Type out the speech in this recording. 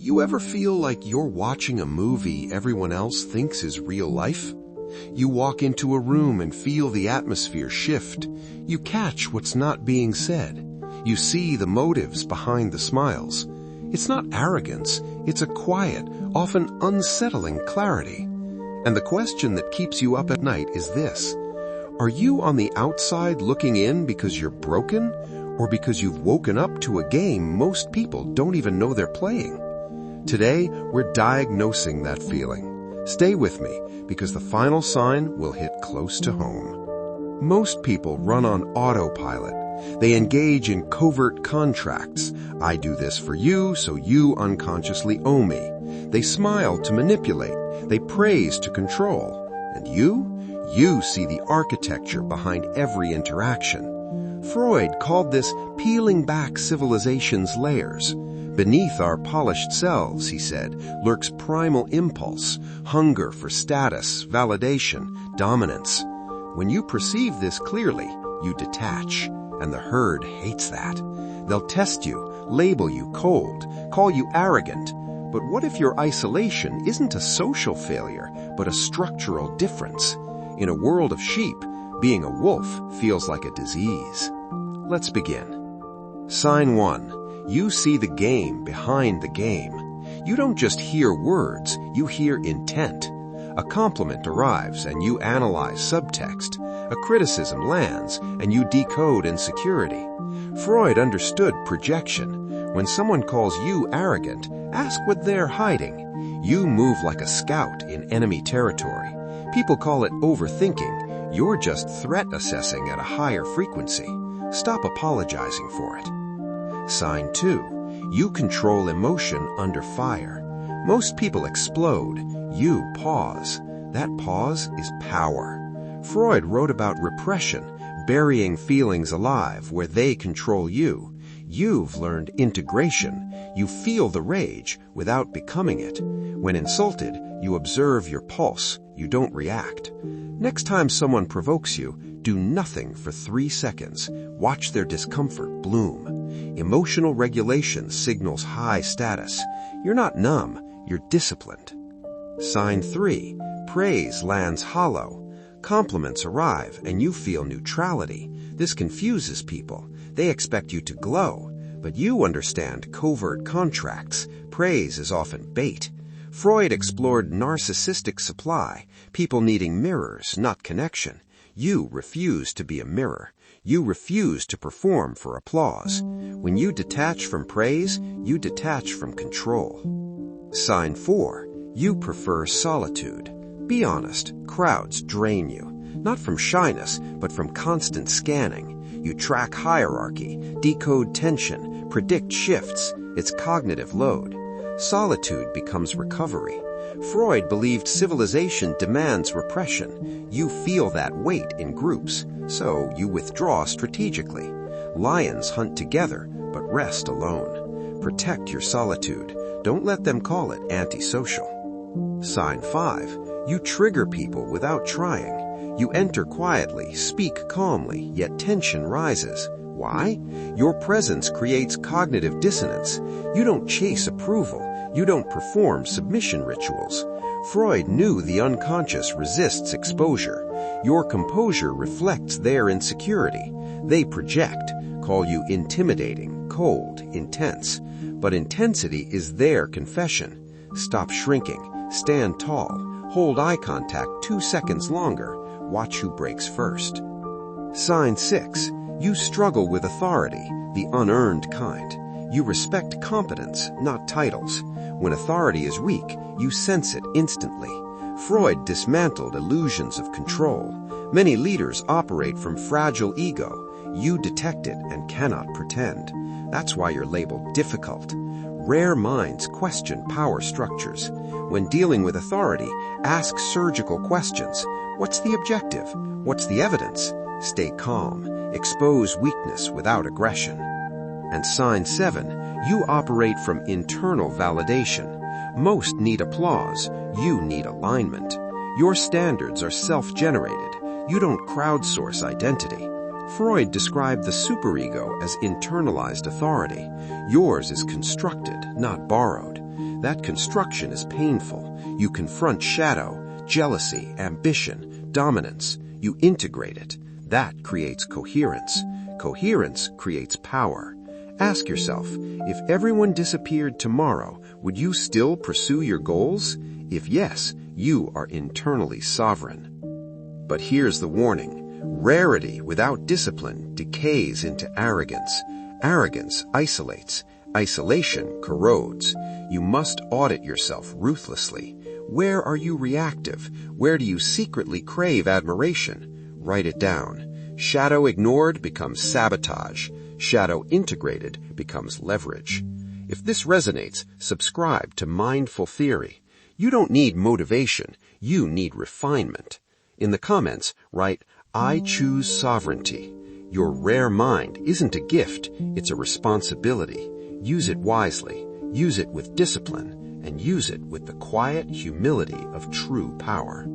You ever feel like you're watching a movie everyone else thinks is real life? You walk into a room and feel the atmosphere shift. You catch what's not being said. You see the motives behind the smiles. It's not arrogance, it's a quiet, often unsettling clarity. And the question that keeps you up at night is this: are you on the outside looking in because you're broken, or because you've woken up to a game most people don't even know they're playing? Today, we're diagnosing that feeling. Stay with me, because the final sign will hit close to home. Most people run on autopilot. They engage in covert contracts. I do this for you, so you unconsciously owe me. They smile to manipulate. They praise to control. And you see the architecture behind every interaction. Freud called this peeling back civilization's layers. Beneath our polished selves, he said, lurks primal impulse, hunger for status, validation, dominance. When you perceive this clearly, you detach, and the herd hates that. They'll test you, label you cold, call you arrogant. But what if your isolation isn't a social failure, but a structural difference? In a world of sheep, being a wolf feels like a disease. Let's begin. Sign 1. You see the game behind the game. You don't just hear words, you hear intent. A compliment arrives and you analyze subtext. A criticism lands and you decode insecurity. Freud understood projection. When someone calls you arrogant, ask what they're hiding. You move like a scout in enemy territory. People call it overthinking. You're just threat assessing at a higher frequency. Stop apologizing for it. Sign 2. You control emotion under fire. Most people explode. You pause. That pause is power. Freud wrote about repression, burying feelings alive where they control you. You've learned integration. You feel the rage without becoming it. When insulted, you observe your pulse. You don't react. Next time someone provokes you, do nothing for 3 seconds. Watch their discomfort bloom. Emotional regulation signals high status. You're not numb, you're disciplined. Sign 3. Praise lands hollow. Compliments arrive and you feel neutrality. This confuses people. They expect you to glow. But you understand covert contracts. Praise is often bait. Freud explored narcissistic supply, people needing mirrors, not connection. You refuse to be a mirror. You refuse to perform for applause. When you detach from praise, you detach from control. Sign 4. You prefer solitude. Be honest, crowds drain you. Not from shyness, but from constant scanning. You track hierarchy, decode tension, predict shifts. It's cognitive load. Solitude becomes recovery. Freud believed civilization demands repression. You feel that weight in groups, so you withdraw strategically. Lions hunt together, but rest alone. Protect your solitude. Don't let them call it antisocial. Sign 5. You trigger people without trying. You enter quietly, speak calmly, yet tension rises. Why? Your presence creates cognitive dissonance. You don't chase approval. You don't perform submission rituals. Freud knew the unconscious resists exposure. Your composure reflects their insecurity. They project, call you intimidating, cold, intense. But intensity is their confession. Stop shrinking. Stand tall. Hold eye contact 2 seconds longer. Watch who breaks first. Sign 6. You struggle with authority, the unearned kind. You respect competence, not titles. When authority is weak, you sense it instantly. Freud dismantled illusions of control. Many leaders operate from fragile ego. You detect it and cannot pretend. That's why you're labeled difficult. Rare minds question power structures. When dealing with authority, ask surgical questions. What's the objective? What's the evidence? Stay calm. Expose weakness without aggression. And sign 7, you operate from internal validation. Most need applause. You need alignment. Your standards are self-generated. You don't crowdsource identity. Freud described the superego as internalized authority. Yours is constructed, not borrowed. That construction is painful. You confront shadow, jealousy, ambition, dominance. You integrate it. That creates coherence. Coherence creates power. Ask yourself, if everyone disappeared tomorrow, would you still pursue your goals? If yes, you are internally sovereign. But here's the warning. Rarity without discipline decays into arrogance. Arrogance isolates. Isolation corrodes. You must audit yourself ruthlessly. Where are you reactive? Where do you secretly crave admiration? Write it down. Shadow ignored becomes sabotage. Shadow integrated becomes leverage. If this resonates, subscribe to Mindful Theory. You don't need motivation. You need refinement. In the comments, write, I choose sovereignty. Your rare mind isn't a gift, it's a responsibility. Use it wisely, use it with discipline, and use it with the quiet humility of true power.